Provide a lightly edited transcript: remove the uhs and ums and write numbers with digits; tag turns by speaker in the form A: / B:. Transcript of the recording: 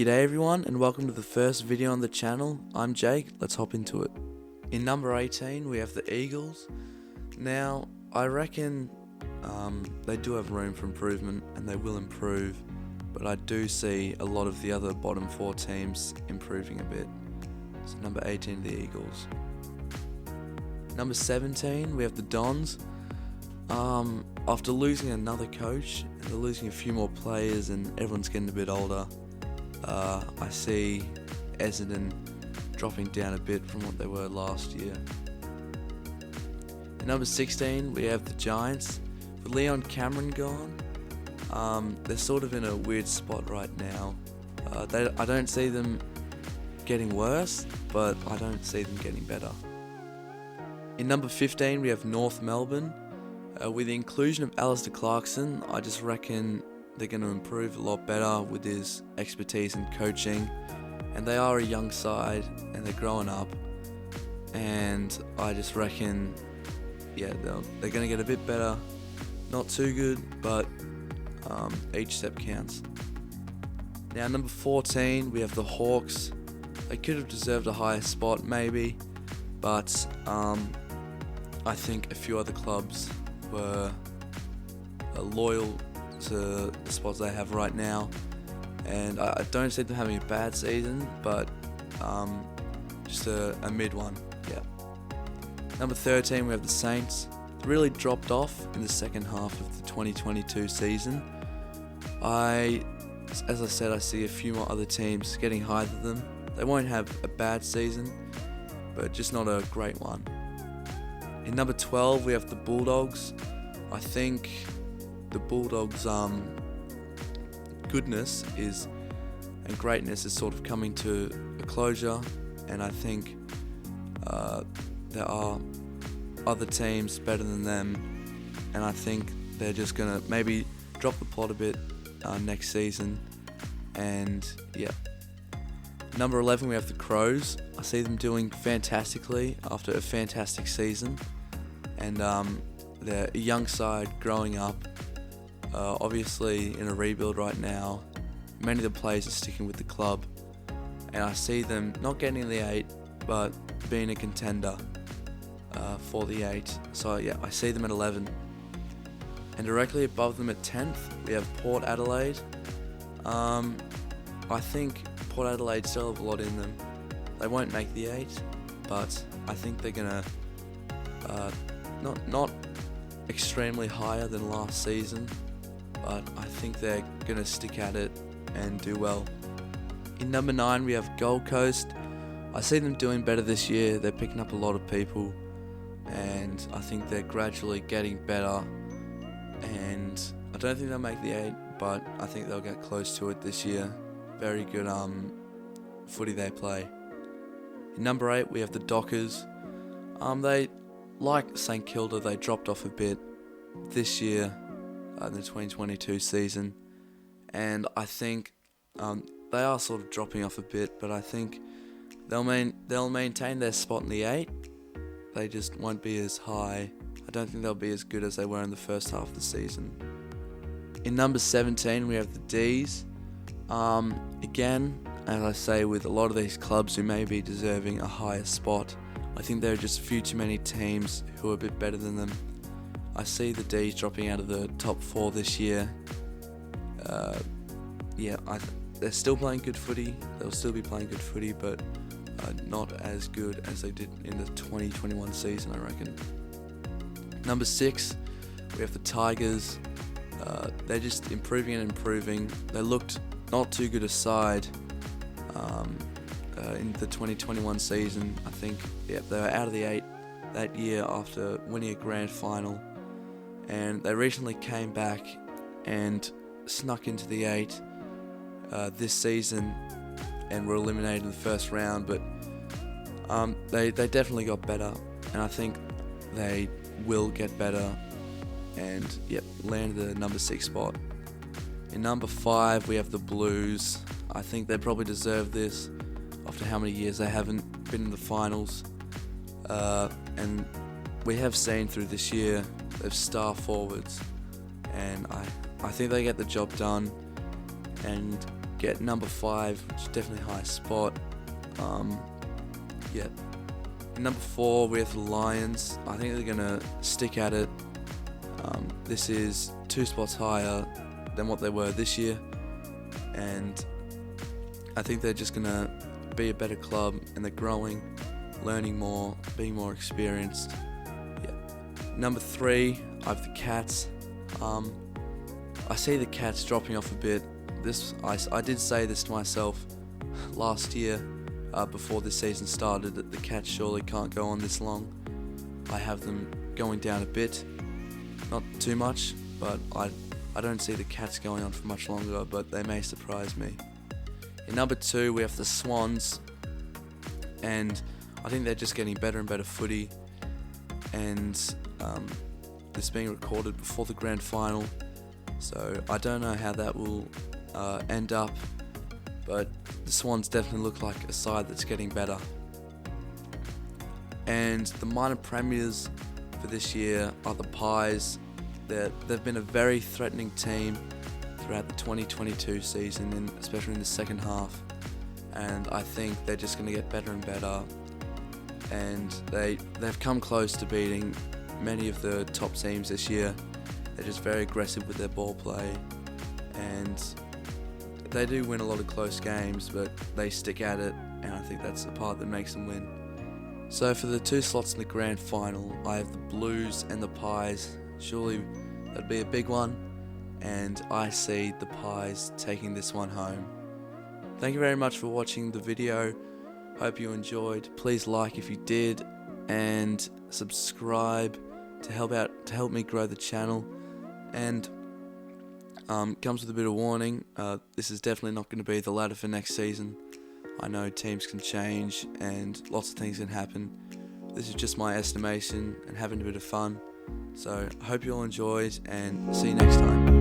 A: G'day everyone and welcome to the first video on the channel. I'm Jake, let's hop into it. In number 18 we have the Eagles. Now I reckon they do have room for improvement and they will improve, but I do see a lot of the other bottom 4 teams improving a bit. So number 18 the Eagles. Number 17 we have the Dons. After losing another coach and they're losing a few more players and everyone's getting a bit older, I see Essendon dropping down a bit from what they were last year. At number 16 we have the Giants. With Leon Cameron gone, they're sort of in a weird spot right now. I don't see them getting worse, but I don't see them getting better. In number 15 we have North Melbourne. With the inclusion of Alistair Clarkson, I just reckon they're going to improve a lot better with his expertise in coaching, and they are a young side and they're growing up, and I just reckon they're going to get a bit better. Not too good, but each step counts. Now number 14 we have the Hawks. They could have deserved a higher spot maybe, but I think a few other clubs were loyal to the spots they have right now, and I don't see them having a bad season, but just a mid one. Number 13 we have the Saints. They really dropped off in the second half of the 2022 season. As I said, I see a few more other teams getting higher than them. They won't have a bad season, but just not a great one. In number 12 we have the Bulldogs. I think the Bulldogs' goodness and greatness is sort of coming to a closure, and I think there are other teams better than them, and I think they're just gonna maybe drop the plot a bit next season. And number 11 we have the Crows. I see them doing fantastically after a fantastic season, and they're a young side growing up, obviously in a rebuild right now. Many of the players are sticking with the club, and I see them not getting in the 8 but being a contender for the 8. So I see them at 11. And directly above them at 10th we have Port Adelaide. I think Port Adelaide still have a lot in them. They won't make the 8, but I think they're gonna not extremely higher than last season, but I think they're gonna stick at it and do well. In number 9 we have Gold Coast. I see them doing better this year. They're picking up a lot of people, and I think they're gradually getting better, and I don't think they'll make the 8, but I think they'll get close to it this year. Very good footy they play. In number 8 we have the Dockers. They, like St Kilda, they dropped off a bit this year in the 2022 season, and I think they are sort of dropping off a bit, but I think they'll maintain their spot in the 8. They just won't be as high. I don't think they'll be as good as they were in the first half of the season. In number 17 we have the D's. Again, as I say with a lot of these clubs who may be deserving a higher spot, I think there are just a few too many teams who are a bit better than them. I see the D's dropping out of the top 4 this year. They're still playing good footy. They'll still be playing good footy, but not as good as they did in the 2021 season, I reckon. Number 6, we have the Tigers. They're just improving and improving. They looked not too good a side in the 2021 season. I think they were out of the 8 that year after winning a grand final, and they recently came back and snuck into the 8 this season and were eliminated in the first round, but they definitely got better, and I think they will get better and land the number 6 spot. In number 5 we have the Blues. I think they probably deserve this after how many years they haven't been in the finals, and we have seen through this year they've star forwards, and I think they get the job done, and get number 5, which is definitely a high spot. Yeah. Number 4, we have the Lions. I think they're going to stick at it. This is 2 spots higher than what they were this year, and I think they're just going to be a better club, and they're growing, learning more, being more experienced. Yeah. Number 3, I have the Cats. I see the Cats dropping off a bit. I did say this to myself last year, before this season started, that the Cats surely can't go on this long. I have them going down a bit, not too much, but I don't see the Cats going on for much longer, but they may surprise me. In number 2, we have the Swans, and I think they're just getting better and better footy, and this being recorded before the grand final, so I don't know how that will end up, but the Swans definitely look like a side that's getting better. And the minor premiers for this year are the Pies. They've been a very threatening team throughout the 2022 season, and especially in the second half, and I think they're just going to get better and better, and they've come close to beating many of the top teams this year. They're just very aggressive with their ball play, and they do win a lot of close games, but they stick at it, and I think that's the part that makes them win. So for the 2 slots in the grand final, I have the Blues and the Pies. Surely that'd be a big one, and I see the Pies taking this one home. Thank you very much for watching the video. Hope you enjoyed. Please like if you did, and subscribe to help me grow the channel. And comes with a bit of warning. This is definitely not going to be the ladder for next season. I know teams can change and lots of things can happen. This is just my estimation and having a bit of fun. So I hope you all enjoyed, and see you next time.